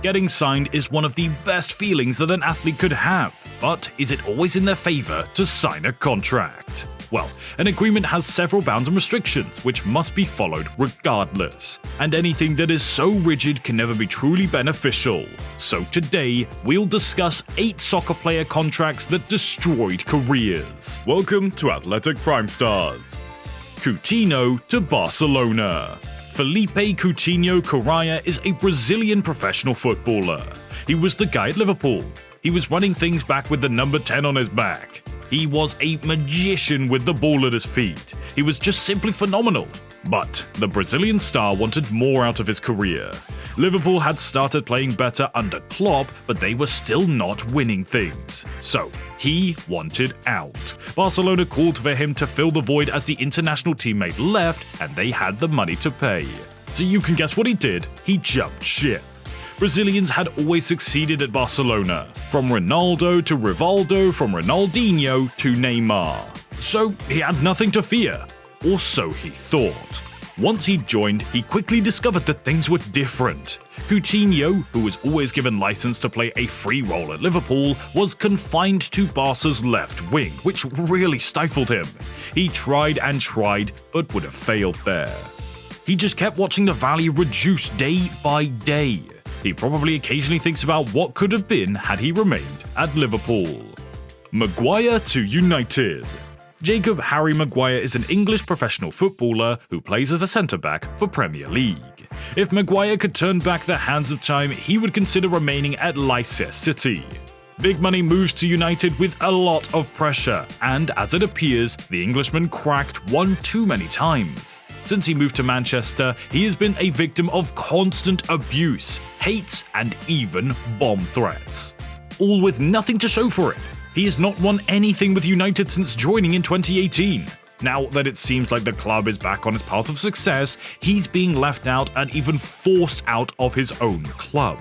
Getting signed is one of the best feelings that an athlete could have, but is it always in their favor to sign a contract? Well, an agreement has several bounds and restrictions which must be followed regardless, and anything that is so rigid can never be truly beneficial. So today, we'll discuss 8 soccer player contracts that destroyed careers. Welcome to Athletic Primestars. Coutinho to Barcelona. Felipe Coutinho Correa is a Brazilian professional footballer. He was the guy at Liverpool. He was running things back with the number 10 on his back. He was a magician with the ball at his feet. He was just simply phenomenal. But the Brazilian star wanted more out of his career. Liverpool had started playing better under Klopp, but they were still not winning things. So, he wanted out. Barcelona called for him to fill the void as the international teammate left, and they had the money to pay. So you can guess what he did. He jumped ship. Brazilians had always succeeded at Barcelona, from Ronaldo to Rivaldo, from Ronaldinho to Neymar. So he had nothing to fear, or so he thought. Once he joined, he quickly discovered that things were different. Coutinho, who was always given license to play a free role at Liverpool, was confined to Barca's left wing, which really stifled him. He tried and tried, but would have failed there. He just kept watching the value reduce day by day. He probably occasionally thinks about what could have been had he remained at Liverpool. Maguire to United. Jacob Harry Maguire is an English professional footballer who plays as a centre-back for Premier League. If Maguire could turn back the hands of time, he would consider remaining at Leicester City. Big money moves to United with a lot of pressure, and as it appears, the Englishman cracked one too many times. Since he moved to Manchester, he has been a victim of constant abuse, hates, and even bomb threats. All with nothing to show for it. He has not won anything with United since joining in 2018. Now that it seems like the club is back on its path of success, he's being left out and even forced out of his own club.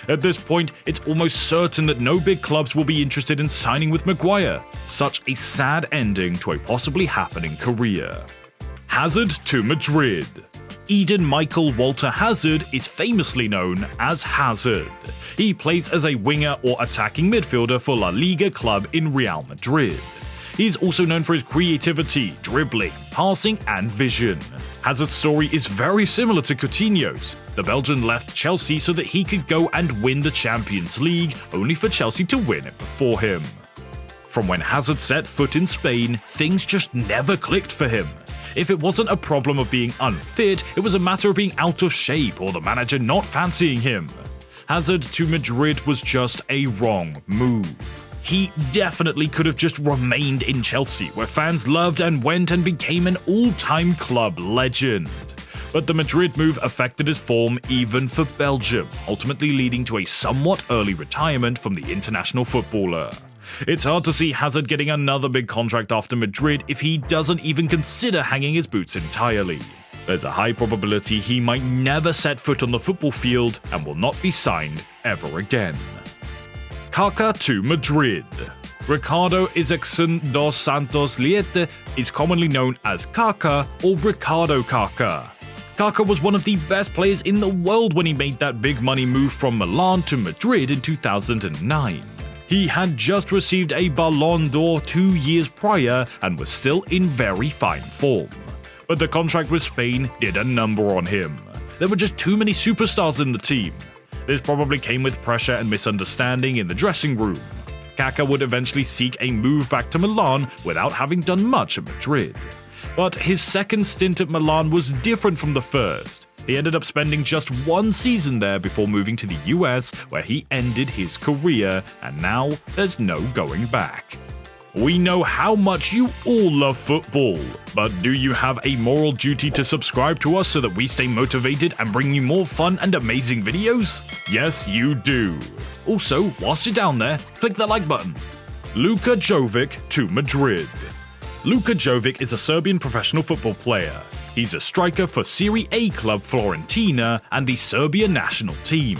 At this point, it's almost certain that no big clubs will be interested in signing with Maguire. Such a sad ending to a possibly happening career. Hazard to Madrid. Eden Michael Walter Hazard is famously known as Hazard. He plays as a winger or attacking midfielder for La Liga club in Real Madrid. He's also known for his creativity, dribbling, passing, and vision. Hazard's story is very similar to Coutinho's. The Belgian left Chelsea so that he could go and win the Champions League, only for Chelsea to win it before him. From when Hazard set foot in Spain, things just never clicked for him. If it wasn't a problem of being unfit, it was a matter of being out of shape or the manager not fancying him. Hazard to Madrid was just a wrong move. He definitely could have just remained in Chelsea, where fans loved and went and became an all-time club legend. But the Madrid move affected his form even for Belgium, ultimately leading to a somewhat early retirement from the international footballer. It's hard to see Hazard getting another big contract after Madrid if he doesn't even consider hanging his boots entirely. There's a high probability he might never set foot on the football field and will not be signed ever again. Kaká to Madrid. Ricardo Isaacson dos Santos Leite is commonly known as Kaká or Ricardo Kaká. Kaká was one of the best players in the world when he made that big money move from Milan to Madrid in 2009. He had just received a Ballon d'Or 2 years prior and was still in very fine form. But the contract with Spain did a number on him. There were just too many superstars in the team. This probably came with pressure and misunderstanding in the dressing room. Kaká would eventually seek a move back to Milan without having done much at Madrid. But his second stint at Milan was different from the first. He ended up spending just 1 season there before moving to the US, where he ended his career, and now there's no going back. We know how much you all love football, but do you have a moral duty to subscribe to us so that we stay motivated and bring you more fun and amazing videos? Yes, you do. Also, whilst you're down there, click the like button. Luka Jovic to Madrid. Luka Jovic is a Serbian professional football player. He's a striker for Serie A club Fiorentina and the Serbia national team.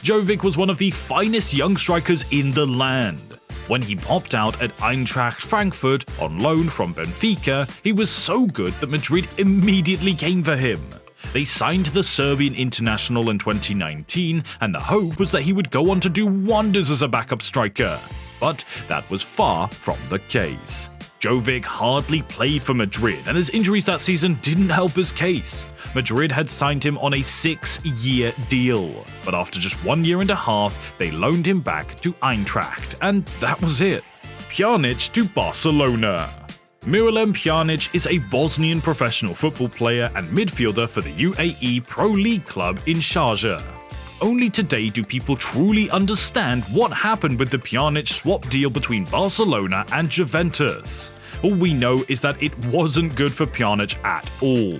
Jovic was one of the finest young strikers in the land. When he popped out at Eintracht Frankfurt on loan from Benfica, he was so good that Madrid immediately came for him. They signed the Serbian international in 2019, and the hope was that he would go on to do wonders as a backup striker. But that was far from the case. Jovic hardly played for Madrid, and his injuries that season didn't help his case. Madrid had signed him on a 6-year deal, but after just 1 year and a half, they loaned him back to Eintracht, and that was it. Pjanic to Barcelona. Miralem Pjanic is a Bosnian professional football player and midfielder for the UAE Pro League club in Sharjah. Only today do people truly understand what happened with the Pjanic swap deal between Barcelona and Juventus. All we know is that it wasn't good for Pjanic at all.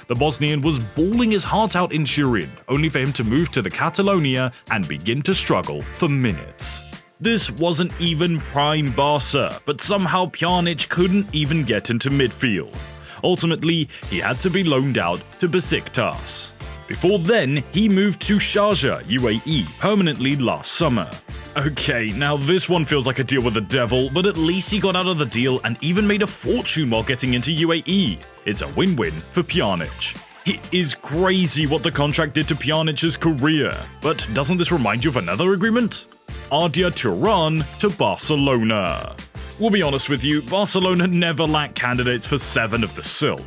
The Bosnian was bawling his heart out in Turin, only for him to move to the Catalonia and begin to struggle for minutes. This wasn't even prime Barca, but somehow Pjanic couldn't even get into midfield. Ultimately, he had to be loaned out to Besiktas. Before then, he moved to Sharjah, UAE, permanently last summer. Okay, now this one feels like a deal with the devil, but at least he got out of the deal and even made a fortune while getting into UAE. It's a win-win for Pjanic. It is crazy what the contract did to Pjanic's career, but doesn't this remind you of another agreement? Arda Turan to Barcelona. We'll be honest with you, Barcelona never lacked candidates for 7 of the Silk.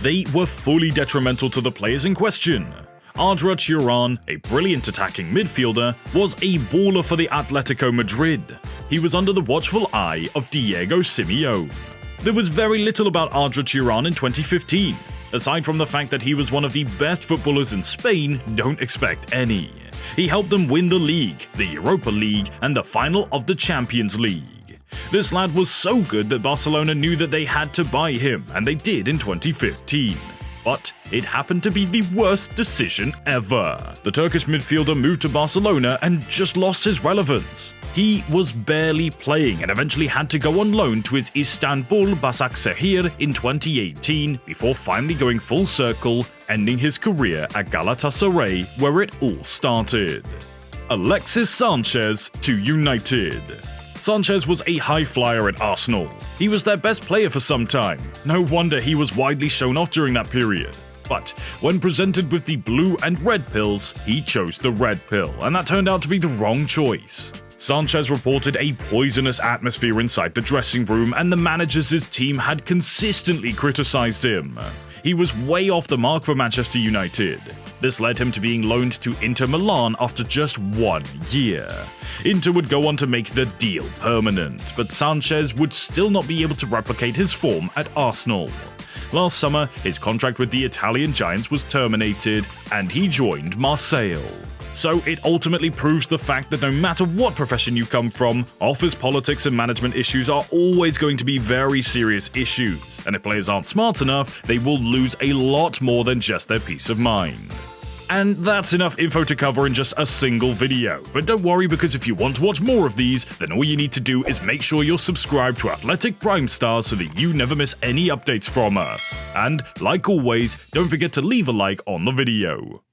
They were fully detrimental to the players in question. Arda Turan, a brilliant attacking midfielder, was a baller for the Atletico Madrid. He was under the watchful eye of Diego Simeone. There was very little about Arda Turan in 2015. Aside from the fact that he was one of the best footballers in Spain, don't expect any. He helped them win the league, the Europa League, and the final of the Champions League. This lad was so good that Barcelona knew that they had to buy him, and they did in 2015. But it happened to be the worst decision ever. The Turkish midfielder moved to Barcelona and just lost his relevance. He was barely playing and eventually had to go on loan to his Istanbul Başakşehir in 2018 before finally going full circle, ending his career at Galatasaray, where it all started. Alexis Sanchez to United. Sanchez was a high flyer at Arsenal. He was their best player for some time. No wonder he was widely shown off during that period. But when presented with the blue and red pills, he chose the red pill, and that turned out to be the wrong choice. Sanchez reported a poisonous atmosphere inside the dressing room, and the managers' team had consistently criticized him. He was way off the mark for Manchester United. This led him to being loaned to Inter Milan after just 1 year. Inter would go on to make the deal permanent, but Sanchez would still not be able to replicate his form at Arsenal. Last summer, his contract with the Italian Giants was terminated, and he joined Marseille. So it ultimately proves the fact that no matter what profession you come from, office politics and management issues are always going to be very serious issues, and if players aren't smart enough, they will lose a lot more than just their peace of mind. And that's enough info to cover in just a single video, but don't worry, because if you want to watch more of these, then all you need to do is make sure you're subscribed to Athletic Primestars so that you never miss any updates from us. And, like always, don't forget to leave a like on the video.